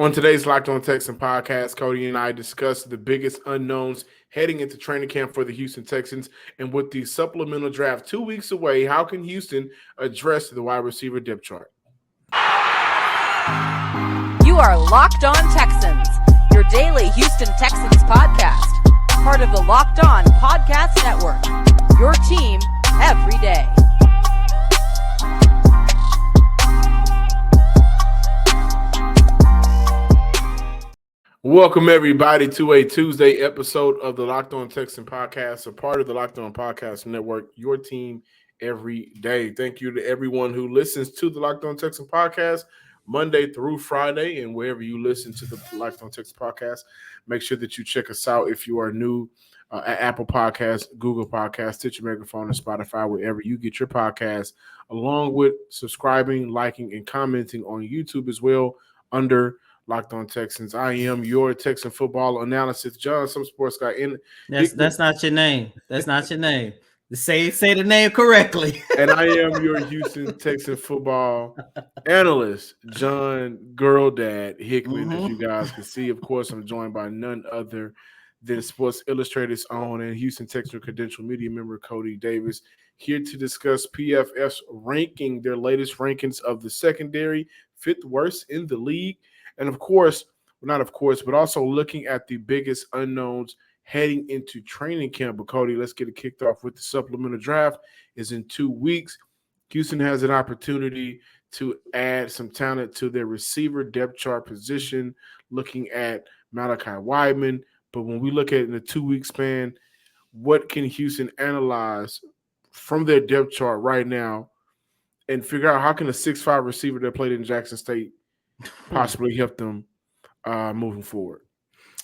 On today's Locked On Texans podcast, Cody and I discuss the biggest unknowns heading into training camp for the Houston Texans. And with the supplemental draft 2 weeks away, how can Houston address the wide receiver depth chart? You are Locked On Texans, your daily Houston Texans podcast. Part of the Locked On Podcast Network, your team every day. Welcome, everybody, to a Tuesday episode of the Locked On Texans podcast, a part of the Locked On Podcast Network, your team every day. Thank you to everyone who listens to the Locked On Texans podcast Monday through Friday, and wherever you listen to the Locked On Texans podcast, make sure that you check us out if you are new at Apple Podcasts, Google Podcasts, Stitcher Megaphone, and Spotify, wherever you get your podcasts, along with subscribing, liking, and commenting on YouTube as well under Locked On Texans. I am your Texan football analyst, John, some sports guy. That's not your name. That's not your name. Say the name correctly. And I am your Houston Texan football analyst, John Girl Dad Hickman. As you guys can see, of course, I'm joined by none other than Sports Illustrated's own and Houston Texan credential media member Cody Davis, here to discuss PFF's ranking, their latest rankings of the secondary, fifth worst in the league. And of course, but also looking at the biggest unknowns heading into training camp. But Cody, let's get it kicked off with the supplemental draft. Is in 2 weeks. Houston has an opportunity to add some talent to their receiver depth chart position, looking at Malachi Wideman. But when we look at it in a 2-week span, what can Houston analyze from their depth chart right now and figure out how can a 6'5" receiver that played in Jackson State possibly help them moving forward?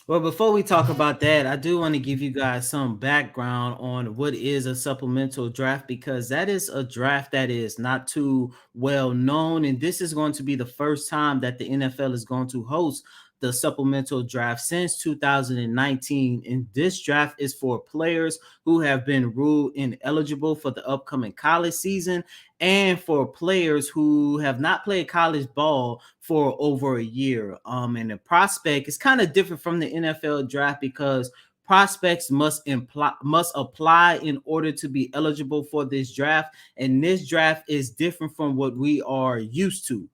Well, before we talk about that, I do want to give you guys some background on what is a supplemental draft, because that is a draft that is not too well known. And this is going to be the first time that the NFL is going to host the supplemental draft since 2019. And this draft is for players who have been ruled ineligible for the upcoming college season, and for players who have not played college ball for over a year. And the prospect is kind of different from the NFL draft, because prospects must apply in order to be eligible for this draft. And this draft is different from what we are used to.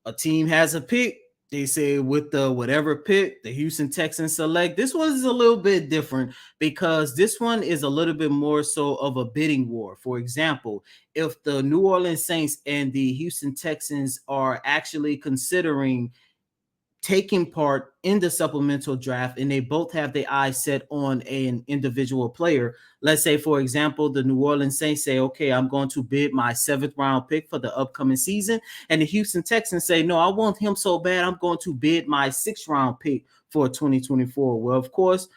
A team has a pick. They say with the whatever pick the Houston Texans select. This one is a little bit different, because this one is a little bit more so of a bidding war. For example, if the New Orleans Saints and the Houston Texans are actually considering taking part in the supplemental draft, and they both have their eyes set on an individual player. Let's say, for example, the New Orleans Saints say, okay, I'm going to bid my 7th round pick for the upcoming season. And the Houston Texans say, no, I want him so bad, I'm going to bid my 6th round pick for 2024. Well, of course,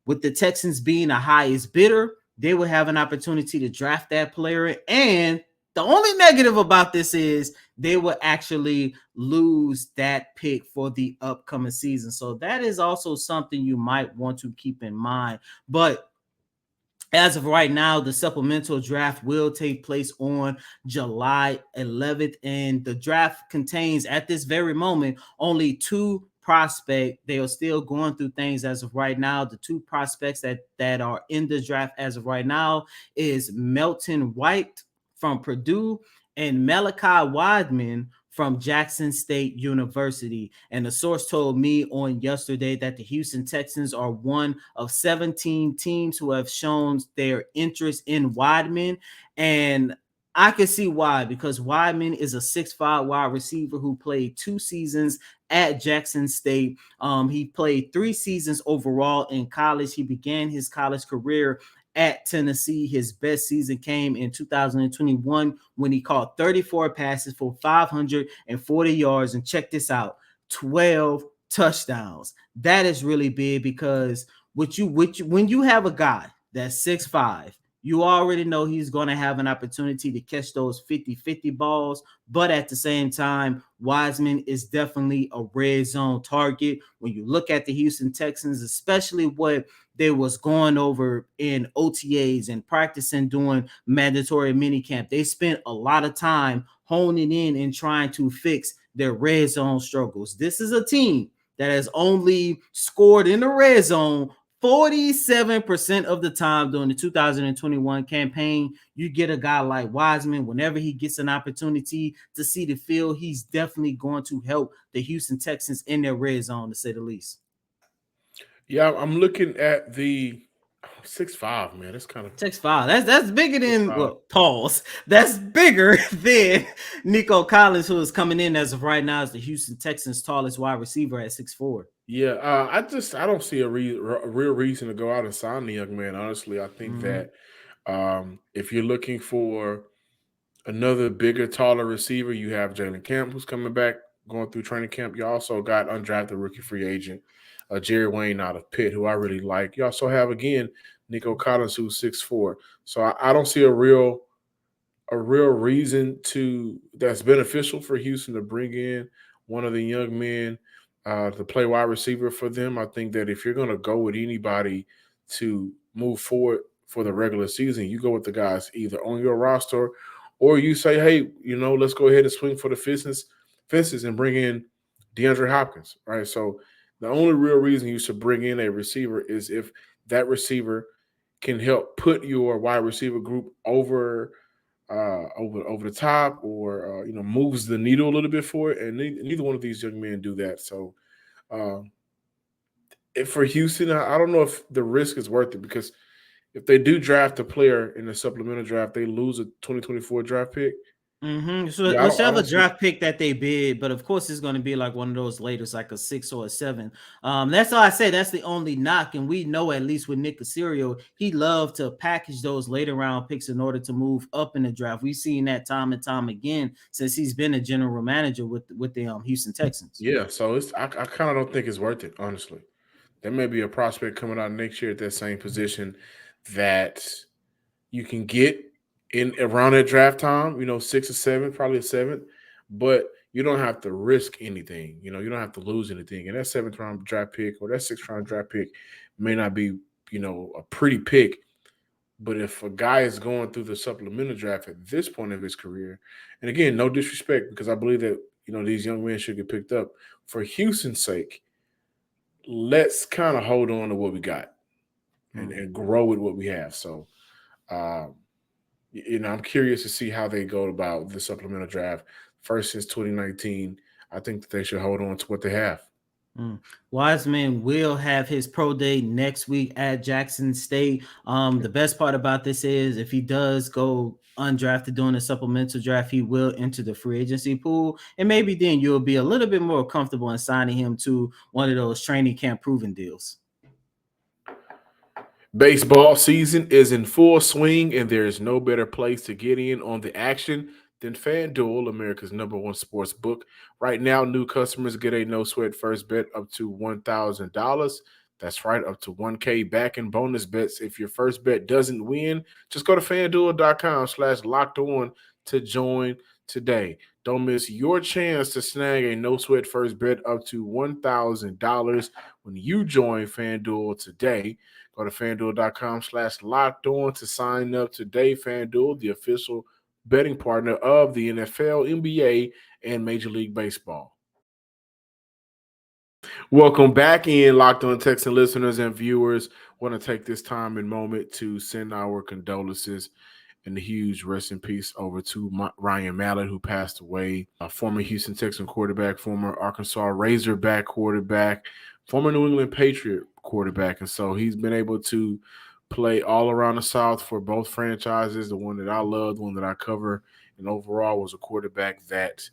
with the Texans being the highest bidder, they will have an opportunity to draft that player. And the only negative about this is they will actually lose that pick for the upcoming season. So that is also something you might want to keep in mind. But as of right now, the supplemental draft will take place on July 11th. And the draft contains, at this very moment, only 2 prospects. They are still going through things as of right now. The 2 prospects that are in the draft as of right now is Melton White from Purdue and Malachi Wideman from Jackson State University. And the source told me on yesterday that the Houston Texans are one of 17 teams who have shown their interest in Wideman. And I can see why, because Wideman is a 6'5" wide receiver who played 2 seasons at Jackson State. He played 3 seasons overall in college. He began his college career at Tennessee. His best season came in 2021 when he caught 34 passes for 540 yards. And check this out, 12 touchdowns. That is really big, because when you have a guy that's 6'5", you already know he's going to have an opportunity to catch those 50-50 balls. But at the same time, Wideman is definitely a red zone target. When you look at the Houston Texans, especially what they was going over in OTAs and practicing doing mandatory minicamp, they spent a lot of time honing in and trying to fix their red zone struggles. This is a team that has only scored in the red zone 47% of the time during the 2021 campaign. You get a guy like Wideman, whenever he gets an opportunity to see the field, he's definitely going to help the Houston Texans in their red zone, to say the least. Yeah, I'm looking at the 6'5", man. That's kind of 6'5". That's bigger than pause. That's bigger than Nico Collins, who is coming in as of right now as the Houston Texans' tallest wide receiver at 6'4". Yeah, I don't see a real reason to go out and sign the young man. Honestly, I think that if you're looking for another bigger, taller receiver, you have Jalen Camp, who's coming back, going through training camp. You also got undrafted rookie free agent Jerry Wayne out of Pitt, who I really like. You also have, again, Nico Collins, who's 6'4". So I don't see a real reason that's beneficial for Houston to bring in one of the young men to play wide receiver for them. I think that if you're going to go with anybody to move forward for the regular season, you go with the guys either on your roster or you say, hey, let's go ahead and swing for the fences and bring in DeAndre Hopkins, right? So the only real reason you should bring in a receiver is if that receiver can help put your wide receiver group over the top, or moves the needle a little bit for it. And neither one of these young men do that. So for Houston, I don't know if the risk is worth it, because if they do draft a player in the supplemental draft, they lose a 2024 draft pick. So whichever draft pick that they bid, but of course it's going to be like one of those latest, like a 6 or a 7. That's all I say. That's the only knock, and we know at least with Nick Caserio, he loved to package those later round picks in order to move up in the draft. We've seen that time and time again since he's been a general manager with the Houston Texans. Yeah, so I kind of don't think it's worth it, honestly. There may be a prospect coming out next year at that same position that you can get in around that draft time, 6 or 7, probably a 7th, but you don't have to risk anything. You don't have to lose anything. And that 7th round draft pick or that 6th round draft pick may not be, a pretty pick, but if a guy is going through the supplemental draft at this point of his career, and again, no disrespect, because I believe that, these young men should get picked up. For Houston's sake, let's kind of hold on to what we got and grow with what we have. So, I'm curious to see how they go about the supplemental draft. First since 2019, I think that they should hold on to what they have. Wideman will have his pro day next week at Jackson State. The best part about this is if he does go undrafted during the supplemental draft, he will enter the free agency pool, and maybe then you'll be a little bit more comfortable in signing him to one of those training camp proven deals. Baseball season is in full swing, and there is no better place to get in on the action than FanDuel, America's #1 sports book. Right now, new customers get a no-sweat first bet up to $1,000. That's right, up to $1K back in bonus bets. If your first bet doesn't win, just go to FanDuel.com/locked-on to join today. Don't miss your chance to snag a no-sweat first bet up to $1,000 when you join FanDuel today. Go to FanDuel.com/locked-on to sign up today. FanDuel, the official betting partner of the NFL, NBA, and Major League Baseball. Welcome back in, Locked On Texan listeners and viewers. Want to take this time and moment to send our condolences and a huge rest in peace over to Ryan Mallard, who passed away. Former Houston Texan quarterback, former Arkansas Razorback quarterback, former New England Patriot quarterback. And so he's been able to play all around the South for both franchises, the one that I love, the one that I cover, and overall was a quarterback that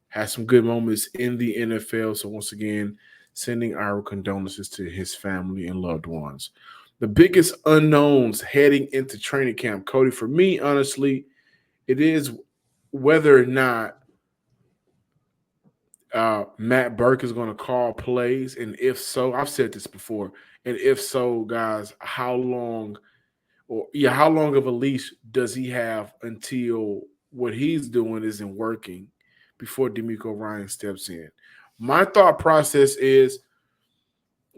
had some good moments in the NFL. So once again, sending our condolences to his family and loved ones. The biggest unknowns heading into training camp, Cody, for me, honestly, it is whether or not Matt Burke is going to call plays. And if so, I've said this before, and if so, guys, how long of a leash does he have until what he's doing isn't working before DeMeco Ryan steps in? My thought process is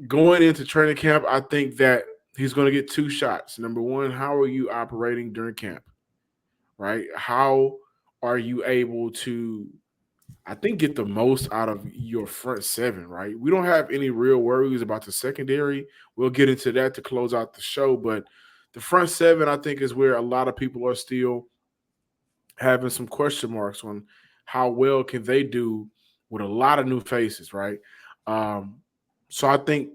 going into training camp, I think that he's going to get 2 shots. Number one, how are you operating during camp, right? How are you able to I think, get the most out of your front seven, right? We don't have any real worries about the secondary. We'll get into that to close out the show, but the front seven, I think, is where a lot of people are still having some question marks on how well can they do with a lot of new faces, right? Um, so I think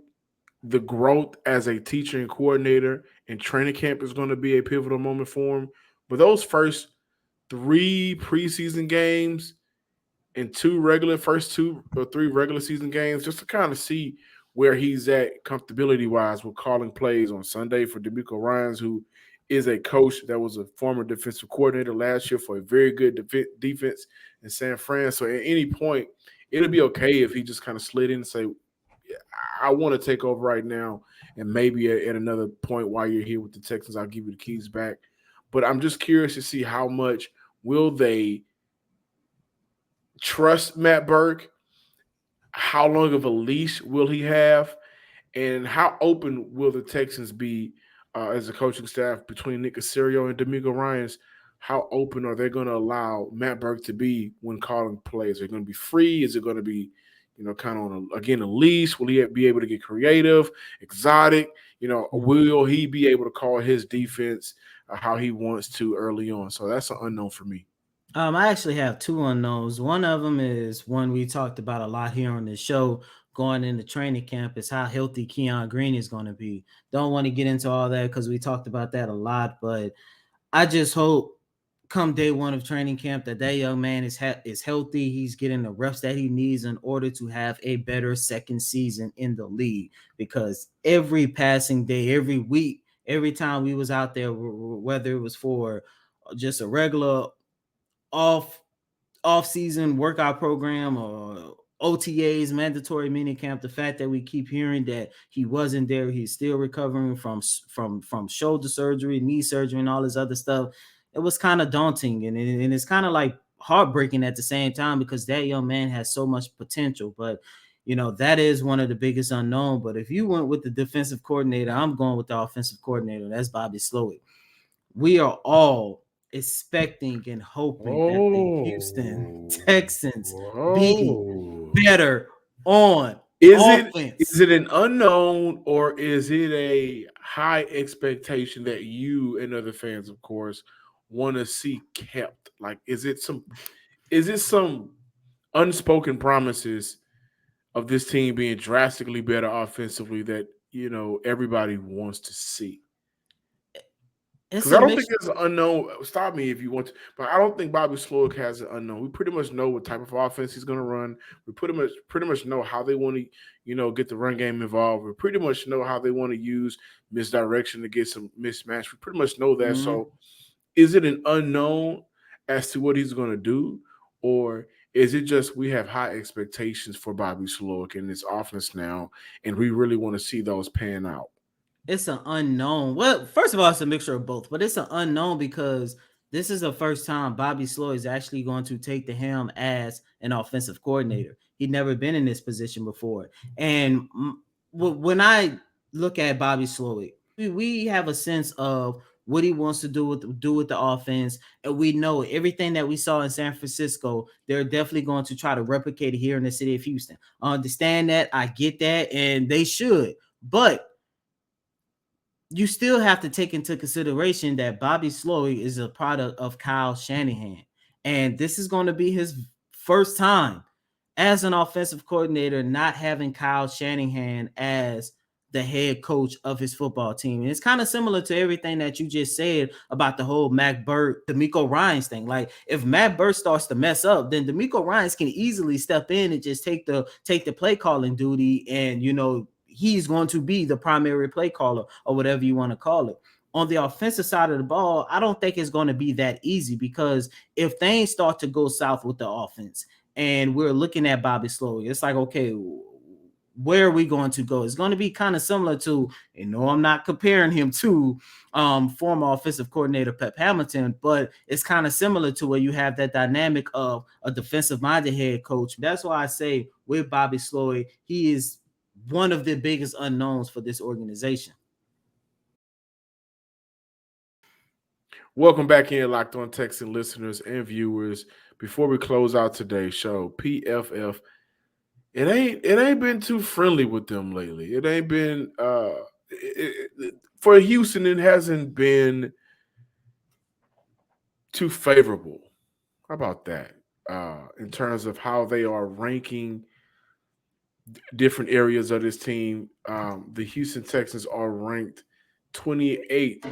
the growth as a teacher and coordinator in training camp is going to be a pivotal moment for him. But those first three preseason games and first two or three regular season games, just to kind of see where he's at comfortability wise with calling plays on Sunday for D'Amico Ryans, who is a coach that was a former defensive coordinator last year for a very good defense in San Fran. So at any point, it'll be okay if he just kind of slid in and say, I want to take over right now, and maybe at another point while you're here with the Texans, I'll give you the keys back. But I'm just curious to see how much will they trust Matt Burke. How long of a leash will he have? And how open will the Texans be as a coaching staff between Nick Caserio and D'Amico Ryans? How open are they going to allow Matt Burke to be when calling plays? Are they going to be free? Is it going to be, kind of on a leash? Will he be able to get creative, exotic? Will he be able to call his defense how he wants to early on? So that's an unknown for me. I actually have two unknowns. One of them is one we talked about a lot here on the show going into training camp, is how healthy Keon Green is going to be. Don't want to get into all that because we talked about that a lot, but I just hope come day one of training camp that young man is healthy. He's getting the reps that he needs in order to have a better second season in the league, because every passing day, every week, every time we was out there, whether it was for just a regular off-season workout program or OTAs, mandatory mini camp, the fact that we keep hearing that he wasn't there, he's still recovering from shoulder surgery, knee surgery, and all this other stuff, it was kind of daunting, and it's kind of like heartbreaking at the same time, because that young man has so much potential. But that is one of the biggest unknown. But if you went with the defensive coordinator, I'm going with the offensive coordinator. That's Bobby Slowik. We are all expecting and hoping that the Houston Texans be better on offense. Is it an unknown, or is it a high expectation that you and other fans, of course, want to see kept? Like, is it some unspoken promises of this team being drastically better offensively that everybody wants to see? Because I don't think there's an unknown. Stop me if you want to, but I don't think Bobby Slowik has an unknown. We pretty much know what type of offense he's going to run. We pretty much know how they want to, get the run game involved. We pretty much know how they want to use misdirection to get some mismatch. We pretty much know that. Mm-hmm. So, is it an unknown as to what he's going to do, or is it just we have high expectations for Bobby Slowik and his offense now, and we really want to see those pan out? It's an unknown. Well, first of all, it's a mixture of both, but it's an unknown because this is the first time Bobby Slowik is actually going to take the helm as an offensive coordinator. He'd never been in this position before. And when I look at Bobby Slowik, we have a sense of what he wants to do with the offense, and we know everything that we saw in San Francisco, they're definitely going to try to replicate it here in the city of Houston. I understand that. I get that, and they should. But you still have to take into consideration that Bobby Slowik is a product of Kyle Shanahan. And this is going to be his first time as an offensive coordinator, not having Kyle Shanahan as the head coach of his football team. And it's kind of similar to everything that you just said about the whole Matt Burke, D'Amico Ryans thing. Like, if Matt Burke starts to mess up, then D'Amico Ryans can easily step in and just take the play calling duty, and he's going to be the primary play caller, or whatever you want to call it. On the offensive side of the ball, I don't think it's going to be that easy, because if things start to go south with the offense and we're looking at Bobby Slowik, it's like, okay, where are we going to go? It's going to be kind of similar to, I'm not comparing him to former offensive coordinator Pep Hamilton, but it's kind of similar to where you have that dynamic of a defensive-minded head coach. That's why I say with Bobby Slowik, he is one of the biggest unknowns for this organization. Welcome back in, Locked On Texans listeners and viewers. before we close out today's show, PFF, it ain't been too friendly with them lately. It ain't been for Houston. It hasn't been too favorable. How about that? In terms of how they are ranking different areas of this team, the Houston Texans are ranked 28th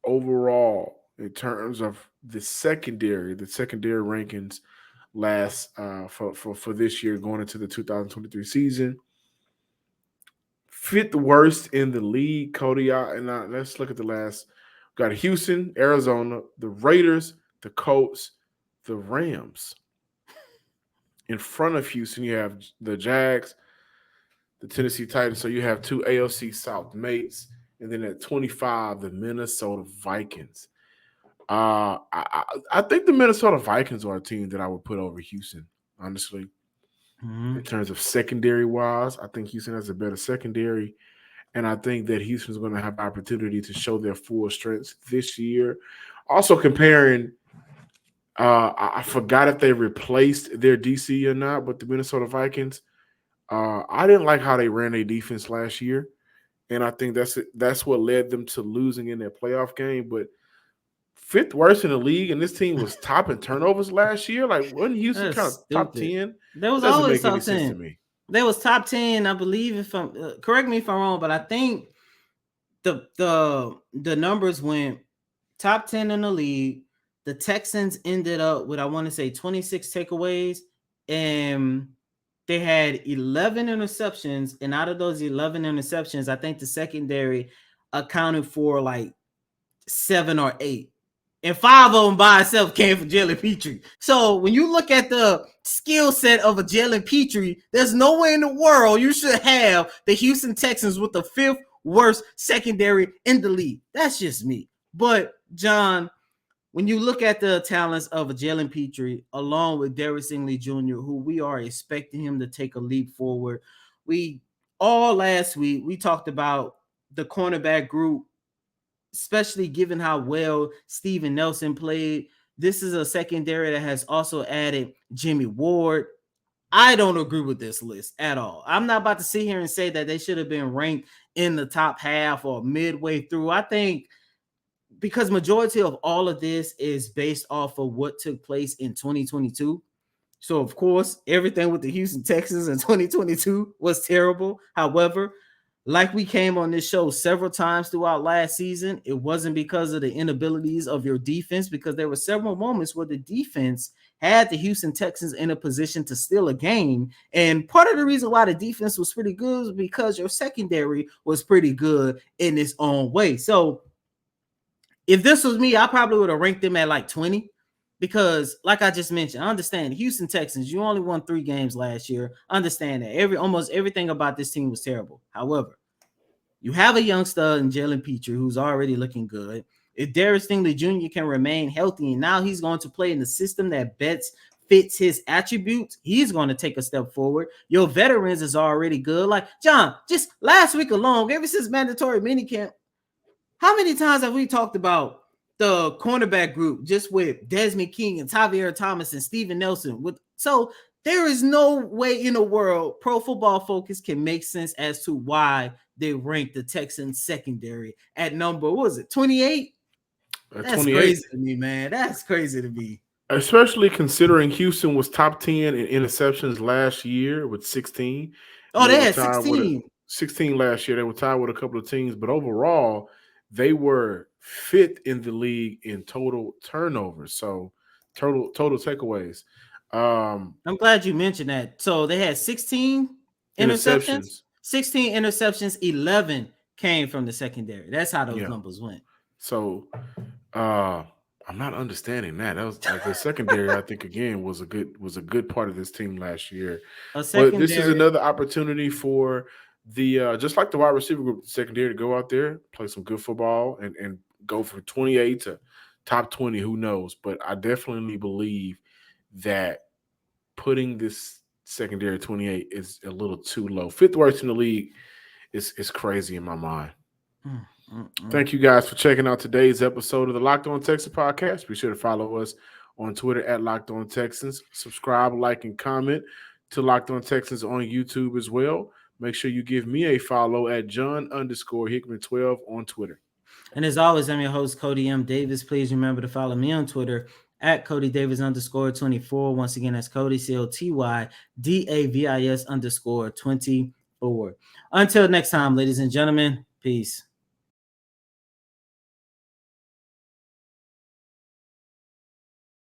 overall in terms of the secondary rankings last for this year going into the 2023 season. Fifth worst in the league, Cody. Let's look at the last. We've got Houston, Arizona, the Raiders, the Colts, the Rams. In front of Houston, you have the Jags, the Tennessee Titans. So you have two AFC South mates. And then at 25, the Minnesota Vikings. I think the Minnesota Vikings are a team that I would put over Houston, honestly. In terms of secondary wise, I think Houston has a better secondary. And I think that Houston's going to have opportunity to show their full strengths this year. Also comparing, I forgot if they replaced their DC or not, but the Minnesota Vikings, I didn't like how they ran their defense last year. And I think that's what led them to losing in their playoff game. But fifth worst in the league, and this team was top in turnovers last year. Like, wasn't Houston kind of top 10? There was always top 10 to me. There was top 10, I believe. If I'm correct me if I'm wrong, but I think the numbers went top 10 in the league. The Texans ended up with, I want to say, 26 takeaways, and they had 11 interceptions. And out of those 11 interceptions, I think the secondary accounted for like 7 or 8. And 5 of them by itself came from Jalen Petrie. So when you look at the skill set of a Jalen Petrie, there's no way in the world you should have the Houston Texans with the 5th worst secondary in the league. That's just me. But, John, when you look at the talents of a Jalen Petrie, along with Derek Stingley Jr., who we are expecting him to take a leap forward, last week, we talked about the cornerback group, especially given how well Steven Nelson played. This is a secondary that has also added Jimmy Ward. I don't agree with this list at all. I'm not about to sit here and say that they should have been ranked in the top half or midway through. I think because majority of all of this is based off of what took place in 2022. So, of course, everything with the Houston Texans in 2022 was terrible. However, like we came on this show several times throughout last season, it wasn't because of the inabilities of your defense, because there were several moments where the defense had the Houston Texans in a position to steal a game. And part of the reason why the defense was pretty good was because your secondary was pretty good in its own way. So if this was me, I probably would have ranked them at like 20. Because, like I just mentioned, I understand Houston Texans, you only won 3 games last year. I understand that. Almost everything about this team was terrible. However, you have a youngster in Jalen Petrie who's already looking good. If Derek Stingley Jr. can remain healthy and now he's going to play in the system that fits his attributes, he's going to take a step forward. Your veterans is already good. Like, John, just last week alone, ever since mandatory minicamp, how many times have we talked about the cornerback group just with Desmond King and Tavier Thomas and Steven Nelson? So there is no way in the world Pro Football Focus can make sense as to why they ranked the Texans secondary at number, what was it, 28? That's 28. Crazy to me, man. That's crazy to me. Especially considering Houston was top 10 in interceptions last year with 16. Oh, they had 16. 16 last year. They were tied with a couple of teams, but overall, they were 5th in the league in total turnovers. So total takeaways. I'm glad you mentioned that. So they had 16 interceptions. 16 interceptions, 11 came from the secondary. That's how those numbers went. So I'm not understanding that. That was like the secondary, I think, again, was a good part of this team last year. But this is another opportunity for the just like the wide receiver group, the secondary, to go out there, play some good football and go from 28 to top 20, who knows. But I definitely believe that putting this secondary 28 is a little too low. 5th worst in the league is crazy in my mind. Thank you guys for checking out today's episode of the Locked On Texans podcast. Be sure to follow us on Twitter at Locked On Texans. Subscribe, like, and comment to Locked On Texans on YouTube as well. Make sure you give me a follow at John_Hickman12 on Twitter. And as always, I'm your host, Cody M. Davis. Please remember to follow me on Twitter at CodyDavis_24. Once again, that's Cody, COTYDAVIS_24. Until next time, ladies and gentlemen, peace.